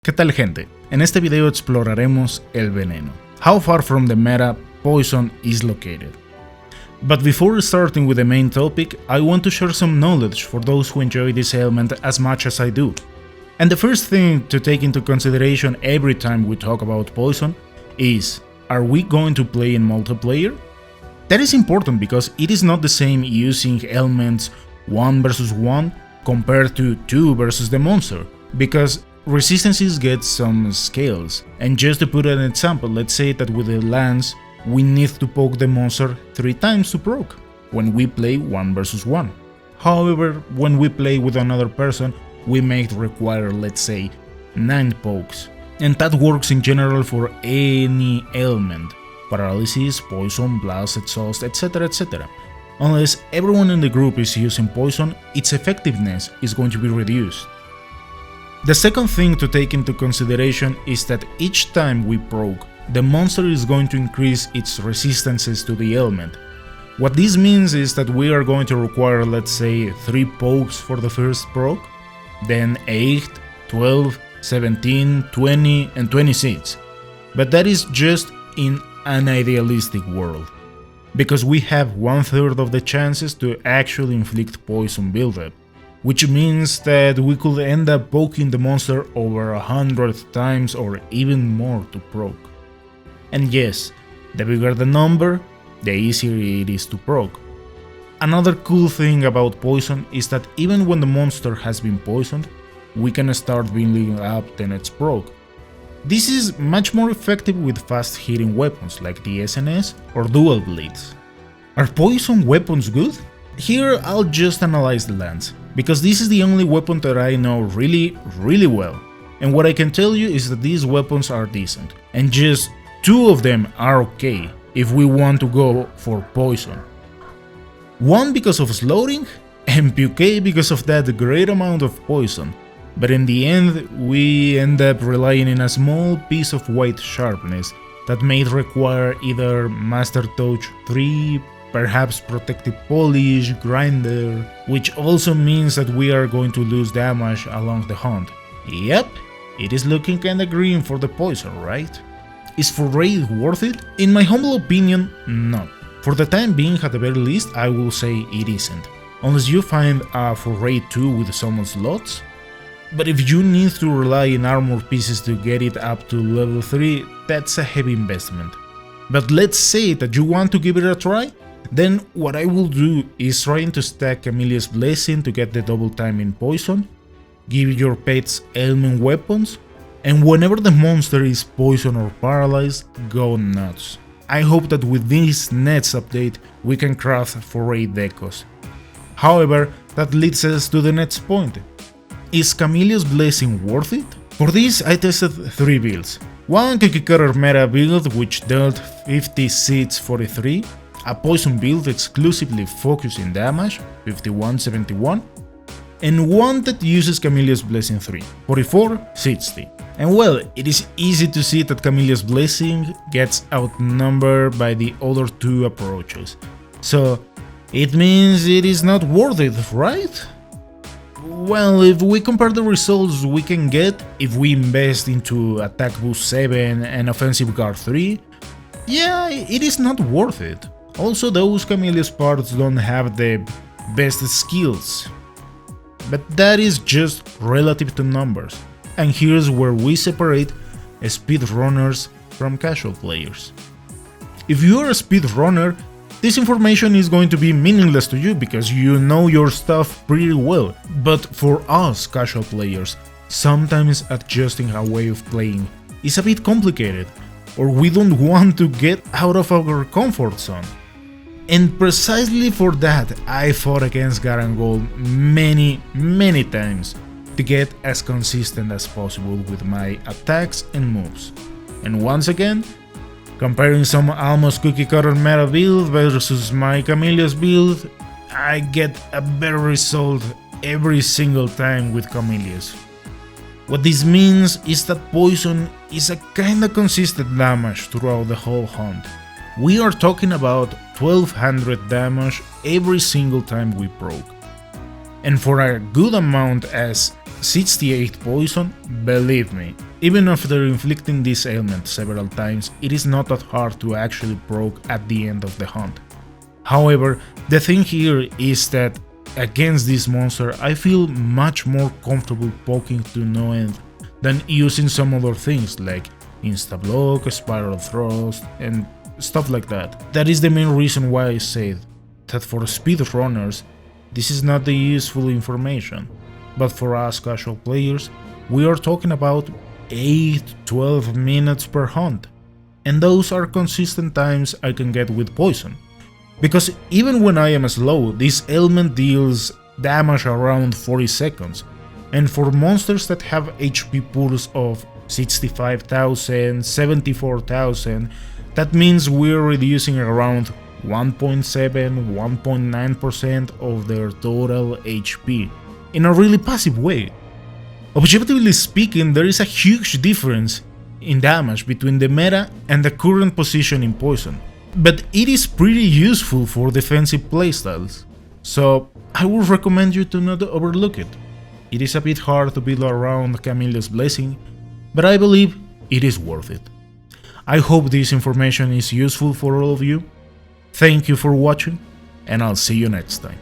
¿Qué tal, gente? En este video exploraremos el veneno. How far from the meta poison is located. But before starting with the main topic, I want to share some knowledge for those who enjoy this element as much as I do. And the first thing to take into consideration every time we talk about poison is, are we going to play in multiplayer? That is important because it is not the same using elements 1 versus 1 compared to 2 versus the monster, because resistances get some scales, and just to put an example, let's say that with the lance we need to poke the monster 3 times to proc, when we play 1 versus 1. However, when we play with another person, we may require, let's say, 9 pokes, and that works in general for any element, paralysis, poison, blast, exhaust, etc, etc. Unless everyone in the group is using poison, its effectiveness is going to be reduced. The second thing to take into consideration is that each time we proc, the monster is going to increase its resistances to the element. What this means is that we are going to require, let's say, 3 pokes for the first proc, then 8, 12, 17, 20 and 26. But that is just in an idealistic world, because we have 1/3 of the chances to actually inflict poison buildup, which means that we could end up poking the monster over 100 times or even more to proc. And yes, the bigger the number, the easier it is to proc. Another cool thing about poison is that even when the monster has been poisoned, we can start building up the next proc. This is much more effective with fast hitting weapons like the SNS or dual blades. Are poison weapons good? Here I'll just analyze the lance, because this is the only weapon that I know really well, and what I can tell you is that these weapons are decent, and just 2 of them are okay if we want to go for poison. 1 because of slowing, and PK because of that great amount of poison, but in the end we end up relying on a small piece of white sharpness that may require either Master Touch 3, perhaps Protective Polish, Grinder, which also means that we are going to lose damage along the hunt. Yep, it is looking kinda green for the poison, right? Is Foray worth it? In my humble opinion, no. For the time being, at the very least, I will say it isn't. Unless you find a Foray 2 with some slots. But if you need to rely on armor pieces to get it up to level 3, that's a heavy investment. But let's say that you want to give it a try, then what I will do is trying to stack Chameleos Blessing to get the double time in poison, give your pets ailment weapons, and whenever the monster is poisoned or paralyzed, go nuts. I hope that with this next update we can craft Foray decos. However, that leads us to the next point. Is Chameleos Blessing worth it? For this I tested 3 builds. One cookie cutter meta build which dealt 56-43, a poison build exclusively focusing damage, 51-71, and one that uses Chameleos Blessing 3, 44-60. And well, it is easy to see that Chameleos Blessing gets outnumbered by the other 2 approaches, so it means it is not worth it, right? Well, if we compare the results we can get if we invest into Attack Boost 7 and Offensive Guard 3, yeah, it is not worth it. Also, those Chameleos parts don't have the best skills, but that is just relative to numbers, and here's where we separate speedrunners from casual players. If you are a speedrunner, this information is going to be meaningless to you because you know your stuff pretty well, but for us casual players, sometimes adjusting a way of playing is a bit complicated, or we don't want to get out of our comfort zone. And precisely for that, I fought against Garangol many times to get as consistent as possible with my attacks and moves. And once again, comparing some almost cookie cutter meta build versus my Chameleos build, I get a better result every single time with Chameleos. What this means is that poison is a kinda consistent damage throughout the whole hunt. We are talking about 1200 damage every single time we proc. And for a good amount as 68 poison, believe me, even after inflicting this ailment several times, it is not that hard to actually proc at the end of the hunt. However, the thing here is that against this monster I feel much more comfortable poking to no end than using some other things like Instablock, Spiral Thrust, and stuff like that. That is the main reason why I said that for speedrunners this is not the useful information, but for us casual players we are talking about 8-12 minutes per hunt, and those are consistent times I can get with poison. Because even when I am slow, this ailment deals damage around 40 seconds, and for monsters that have HP pools of 65,000, 74,000, that means we're reducing around 1.7–1.9% of their total HP, in a really passive way. Objectively speaking, there is a huge difference in damage between the meta and the current position in poison, but it is pretty useful for defensive playstyles, so I would recommend you to not overlook it. It is a bit hard to build around Chameleos Blessing, but I believe it is worth it. I hope this information is useful for all of you. Thank you for watching, and I'll see you next time.